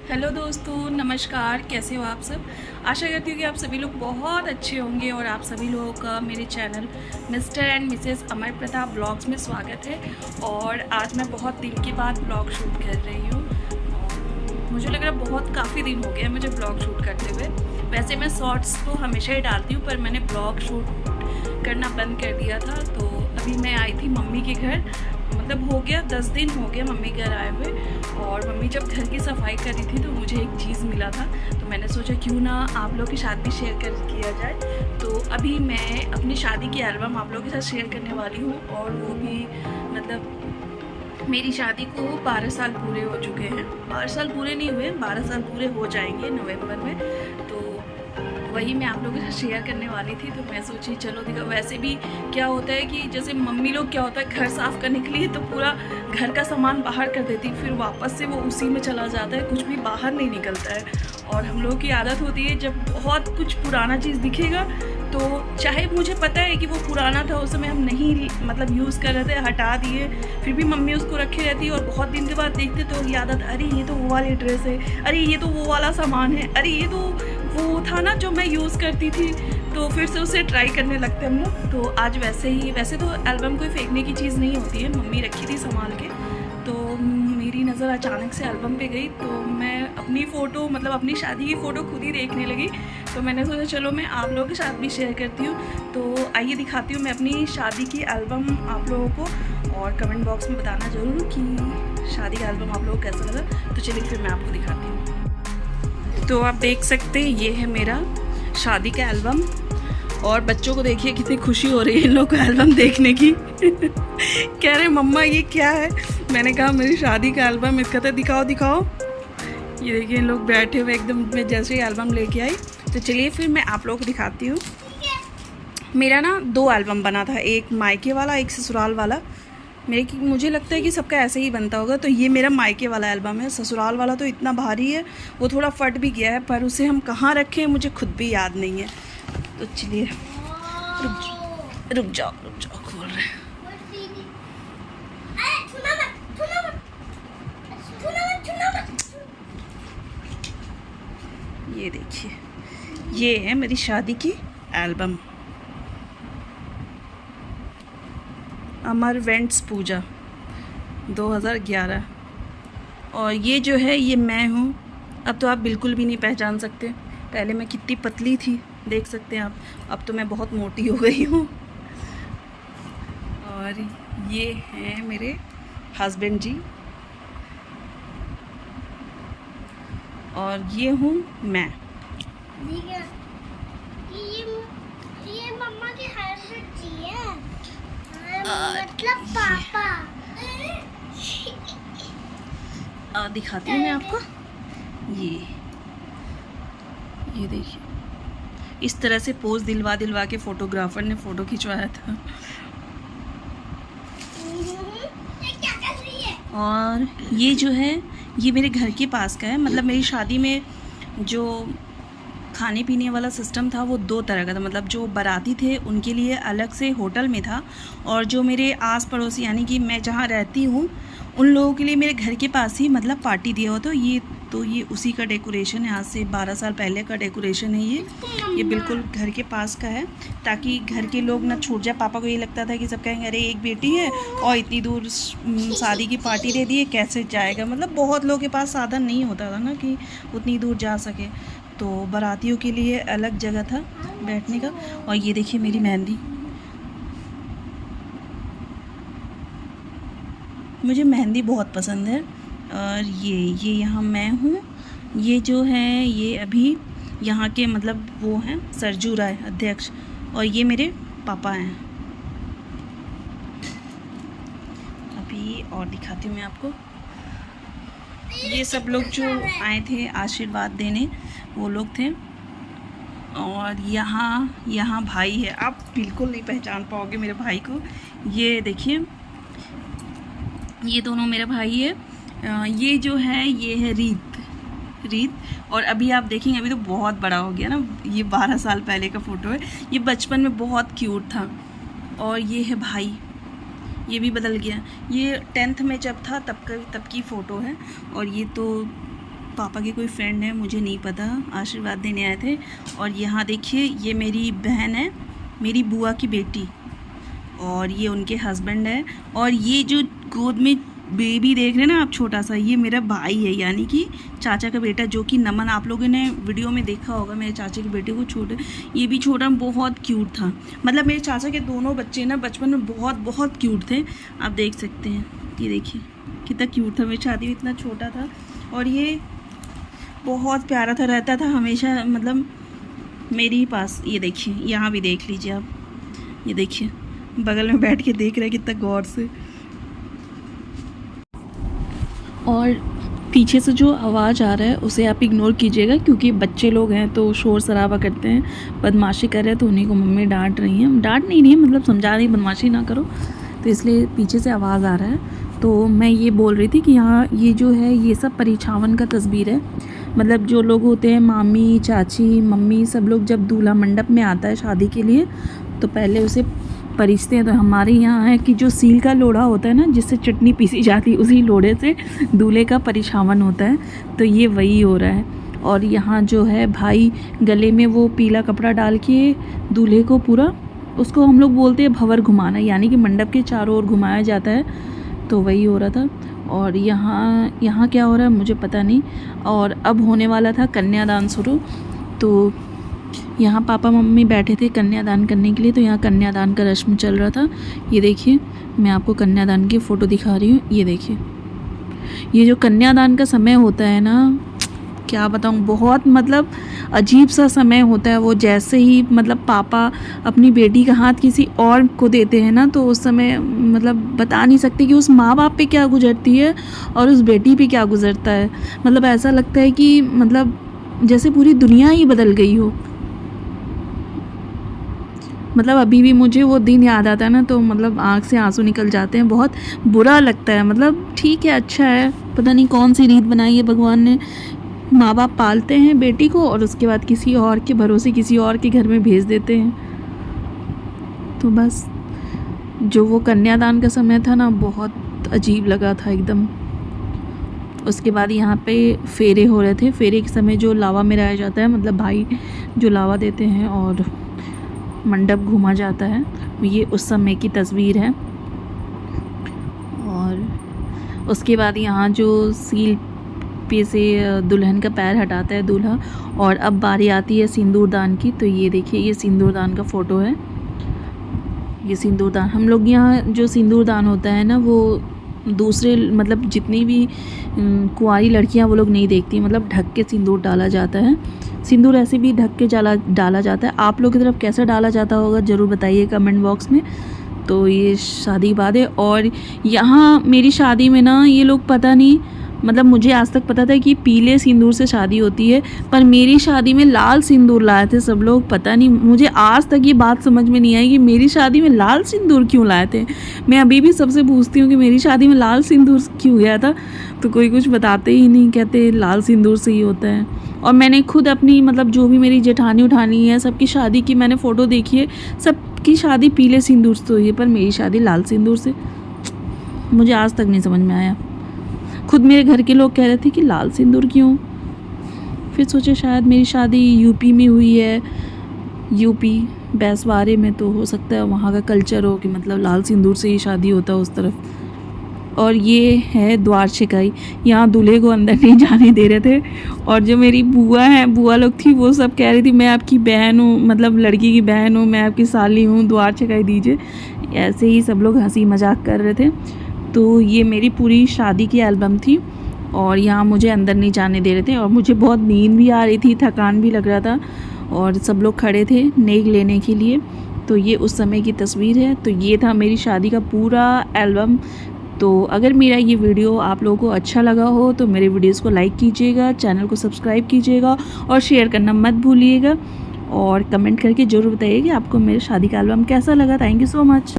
Hello दोस्तों, नमस्कार। कैसे हो आप सब। आशा करती हूँ कि आप सभी लोग बहुत अच्छे होंगे और आप सभी लोगों का मेरे channel mister and Mrs Amar Pratap blogs में स्वागत है। और आज मैं बहुत दिन के बाद ब्लॉग शूट कर रही हूँ और मुझे लग रहा है बहुत काफ़ी दिन हो गया मुझे ब्लॉग शूट करते हुए। वैसे मैं शॉर्ट्स तो हमेशा ही डालती हूँ, पर मैंने ब्लॉग शूट करना बंद कर दिया था। तो अभी मैं आई थी मम्मी के घर, मतलब हो गया 10 दिन हो गया मम्मी घर आए हुए। और मम्मी जब घर की सफाई कर रही थी तो मुझे एक चीज़ मिला था, तो मैंने सोचा क्यों ना आप लोग के साथ भी शेयर कर किया जाए। तो अभी मैं अपनी शादी की एल्बम आप लोगों के साथ शेयर करने वाली हूँ, और वो भी मतलब मेरी शादी को 12 साल पूरे हो चुके हैं। 12 साल पूरे नहीं हुए, 12 साल पूरे हो जाएंगे नवंबर में। तो वही मैं आप लोगों के साथ शेयर करने वाली थी। तो मैं सोची चलो दिखा। वैसे भी क्या होता है कि जैसे मम्मी लोग क्या होता है घर साफ़ करने के लिए तो पूरा घर का सामान बाहर कर देती, फिर वापस से वो उसी में चला जाता है, कुछ भी बाहर नहीं निकलता है। और हम लोगों की आदत होती है जब बहुत कुछ पुराना चीज़ दिखेगा तो चाहे मुझे पता है कि वो पुराना था, उस समय हम नहीं मतलब यूज़ कर रहे थे, हटा दिए, फिर भी मम्मी उसको रखे रहती है। और बहुत दिन के बाद देखते तो याद आता, अरे ये तो वो वाली ड्रेस है, अरे ये तो वो वाला सामान है, अरे ये तो वो था ना जो मैं यूज़ करती थी। तो फिर से उसे ट्राई करने लगते हम लोग। तो आज वैसे तो एल्बम कोई फेंकने की चीज़ नहीं होती है, मम्मी रखी थी संभाल के। तो मेरी नज़र अचानक से एल्बम पे गई, तो मैं अपनी फ़ोटो मतलब अपनी शादी की फ़ोटो खुद ही देखने लगी। तो मैंने सोचा चलो मैं आप लोगों के साथ भी शेयर करती हूँ। तो आइए दिखाती हूँ मैं अपनी शादी की एल्बम आप लोगों को, और कमेंट बॉक्स में बताना ज़रूर कि शादी का एल्बम आप लोगों को कैसा लगा। तो चलिए फिर मैं आपको दिखाती हूँ। तो आप देख सकते हैं ये है मेरा शादी का एल्बम, और बच्चों को देखिए कितनी खुशी हो रही है इन लोग को एल्बम देखने की। कह रहे मम्मा ये क्या है। मैंने कहा मेरी शादी का एल्बम। इसका तो दिखाओ दिखाओ। ये देखिए इन लोग बैठे हुए एकदम, मैं जैसे ही एल्बम लेके आई। तो चलिए फिर मैं आप लोगों को दिखाती हूँ। मेरा ना 2 एल्बम बना था, एक मायके वाला एक ससुराल वाला। मुझे लगता है कि सबका ऐसे ही बनता होगा। तो ये मेरा मायके वाला एल्बम है। ससुराल वाला तो इतना भारी है, वो थोड़ा फट भी गया है, पर उसे हम कहाँ रखें मुझे खुद भी याद नहीं है। तो चलिए रुक जाओ खोल रहे हैं। ये देखिए ये है मेरी शादी की एल्बम, अमर वेंट्स पूजा 2011। और ये जो है ये मैं हूँ। अब तो आप बिल्कुल भी नहीं पहचान सकते। पहले मैं कितनी पतली थी, देख सकते हैं आप। अब तो मैं बहुत मोटी हो गई हूँ। और ये हैं मेरे हस्बैंड जी, और ये हूँ मैं। ये मम्मा के हस्बैंड जी है, मतलब पापा। दिखाती हूँ मैं आपको। ये देखिए इस तरह से पोज दिलवा के फोटोग्राफर ने फ़ोटो खिंचवाया था। और ये जो है ये मेरे घर के पास का है। मतलब मेरी शादी में जो खाने पीने वाला सिस्टम था वो 2 तरह का था। मतलब जो बाराती थे उनके लिए अलग से होटल में था, और जो मेरे आस पड़ोसी यानी कि मैं जहाँ रहती हूँ उन लोगों के लिए मेरे घर के पास ही मतलब पार्टी दिया हुआ। तो ये उसी का डेकोरेशन है, आज से 12 साल पहले का डेकोरेशन है ये बिल्कुल घर के पास का है, ताकि घर के लोग ना छूट जाए। पापा को ये लगता था कि सब कहेंगे अरे एक बेटी है और इतनी दूर शादी की पार्टी दे दी है, कैसे जाएगा। मतलब बहुत लोगों के पास साधन नहीं होता था ना कि उतनी दूर जा सके। तो बारातियों के लिए अलग जगह था बैठने का। और ये देखिए मेरी मेहंदी, मुझे मेहंदी बहुत पसंद है। और ये यहाँ मैं हूँ। ये जो है ये अभी यहाँ के मतलब वो हैं सरजू राय अध्यक्ष, और ये मेरे पापा हैं। अभी और दिखाती हूँ मैं आपको। ये सब लोग जो आए थे आशीर्वाद देने वो लोग थे। और यहाँ भाई है, आप बिल्कुल नहीं पहचान पाओगे मेरे भाई को। ये देखिए ये दोनों मेरा भाई है। ये जो है ये है रीत। और अभी आप देखेंगे अभी तो बहुत बड़ा हो गया ना, ये 12 साल पहले का फ़ोटो है। ये बचपन में बहुत क्यूट था। और ये है भाई, ये भी बदल गया। ये 10th में जब था तब की फ़ोटो है। और ये तो पापा के कोई फ्रेंड है, मुझे नहीं पता, आशीर्वाद देने आए थे। और यहाँ देखिए ये मेरी बहन है, मेरी बुआ की बेटी, और ये उनके हस्बैंड है। और ये जो गोद में बेबी देख रहे हैं ना आप छोटा सा, ये मेरा भाई है, यानी कि चाचा का बेटा, जो कि नमन, आप लोगों ने वीडियो में देखा होगा मेरे चाचा के बेटे को। छोटे, ये भी छोटा, बहुत क्यूट था। मतलब मेरे चाचा के दोनों बच्चे ना बचपन में बहुत बहुत क्यूट थे, आप देख सकते हैं। ये देखिए कितना क्यूट था, मेरी शादी में इतना छोटा था। और ये बहुत प्यारा था, रहता था हमेशा मतलब मेरे ही पास। ये देखिए यहाँ भी देख लीजिए आप, ये देखिए बगल में बैठ के देख रहे हैं कितना गौर से। और पीछे से जो आवाज़ आ रहा है उसे आप इग्नोर कीजिएगा, क्योंकि बच्चे लोग हैं तो शोर शराबा करते हैं, बदमाशी कर रहे हैं, तो उन्हीं को मम्मी डांट रही हैं। डांट नहीं रही है, मतलब समझा रही, बदमाशी ना करो, तो इसलिए पीछे से आवाज़ आ रहा है। तो मैं ये बोल रही थी कि यहाँ ये जो है ये सब परिछावन का तस्वीर है। मतलब जो लोग होते हैं, मामी, चाची, मम्मी, सब लोग जब दूल्हा मंडप में आता है शादी के लिए तो पहले उसे परिछते हैं। तो हमारे यहाँ है कि जो सील का लोढ़ा होता है ना, जिससे चटनी पीसी जाती है, उसी लोढ़े से दूल्हे का परिछावन होता है। तो ये वही हो रहा है। और यहाँ जो है भाई गले में वो पीला कपड़ा डाल के दूल्हे को पूरा, उसको हम लोग बोलते हैं भंवर घुमाना, यानी कि मंडप के चारों ओर घुमाया जाता है। तो वही हो रहा था। और यहाँ क्या हो रहा है मुझे पता नहीं। और अब होने वाला था कन्यादान शुरू, तो यहाँ पापा मम्मी बैठे थे कन्यादान करने के लिए। तो यहाँ कन्यादान का रस्म चल रहा था। ये देखिए मैं आपको कन्यादान की फ़ोटो दिखा रही हूँ। ये देखिए, ये जो कन्यादान का समय होता है ना, क्या बताऊँ, बहुत मतलब अजीब सा समय होता है वो। जैसे ही मतलब पापा अपनी बेटी का हाथ किसी और को देते हैं ना, तो उस समय मतलब बता नहीं सकते कि उस माँ बाप पे क्या गुजरती है और उस बेटी पे क्या गुजरता है। मतलब ऐसा लगता है कि मतलब जैसे पूरी दुनिया ही बदल गई हो। मतलब अभी भी मुझे वो दिन याद आता है ना, तो मतलब आँख से आंसू निकल जाते हैं, बहुत बुरा लगता है। मतलब ठीक है, अच्छा है, पता नहीं कौन सी रीत बनाई है भगवान ने। माँ बाप पालते हैं बेटी को और उसके बाद किसी और के भरोसे किसी और के घर में भेज देते हैं। तो बस जो वो कन्यादान का समय था ना, बहुत अजीब लगा था एकदम। उसके बाद यहाँ पे फेरे हो रहे थे। फेरे के समय जो लावा मिलाया जाता है, मतलब भाई जो लावा देते हैं और मंडप घूमा जाता है, ये उस समय की तस्वीर है। और उसके बाद यहाँ जो सील पे से दुल्हन का पैर हटाता है दूल्हा, और अब बारी आती है सिंदूरदान की। तो ये देखिए, ये सिंदूरदान का फ़ोटो है। ये सिंदूरदान, हम लोग यहाँ जो सिंदूरदान होता है ना, वो दूसरे मतलब जितनी भी कुंवारी लड़कियाँ वो लोग नहीं देखती, मतलब ढक के सिंदूर डाला जाता है। सिंदूर ऐसे भी ढक के डाला जाता है। आप लोग की तरफ कैसे डाला जाता होगा ज़रूर बताइए कमेंट बॉक्स में। तो ये शादी बाद है। और यहाँ मेरी शादी में ना, ये लोग पता नहीं, मतलब मुझे आज तक पता था कि पीले सिंदूर से शादी होती है, पर मेरी शादी में लाल सिंदूर लाए थे सब लोग। पता नहीं, मुझे आज तक ये बात समझ में नहीं आई कि मेरी शादी में लाल सिंदूर क्यों लाए थे। मैं अभी भी सबसे पूछती हूँ कि मेरी शादी में लाल सिंदूर क्यों गया था, तो कोई कुछ बताते ही नहीं, कहते लाल सिंदूर से ही होता है। और मैंने खुद अपनी मतलब जो भी मेरी जेठानी उठानी है, सबकी शादी की मैंने फ़ोटो देखी है, सबकी शादी पीले सिंदूर से हुई है, पर मेरी शादी लाल सिंदूर से। मुझे आज तक नहीं समझ में आया। खुद मेरे घर के लोग कह रहे थे कि लाल सिंदूर क्यों। फिर सोचे शायद मेरी शादी यूपी में हुई है, यूपी बैसवारे में, तो हो सकता है वहाँ का कल्चर हो कि मतलब लाल सिंदूर से ही शादी होता है उस तरफ। और ये है द्वार छिकाई, यहाँ दूल्हे को अंदर नहीं जाने दे रहे थे। और जो मेरी बुआ लोग थी, वो सब कह रही थी मैं आपकी बहन हूँ, मतलब लड़की की बहन हूँ, मैं आपकी साली हूँ, द्वार छिकाई दीजिए। ऐसे ही सब लोग हंसी मजाक कर रहे थे। तो ये मेरी पूरी शादी की एल्बम थी। और यहाँ मुझे अंदर नहीं जाने दे रहे थे, और मुझे बहुत नींद भी आ रही थी, थकान भी लग रहा था, और सब लोग खड़े थे नेक लेने के लिए। तो ये उस समय की तस्वीर है। तो ये था मेरी शादी का पूरा एल्बम। तो अगर मेरा ये वीडियो आप लोगों को अच्छा लगा हो तो मेरे वीडियोस को लाइक कीजिएगा, चैनल को सब्सक्राइब कीजिएगा और शेयर करना मत भूलिएगा। और कमेंट करके ज़रूर बताइए कि आपको मेरे शादी का एल्बम कैसा लगा। Thank you so much.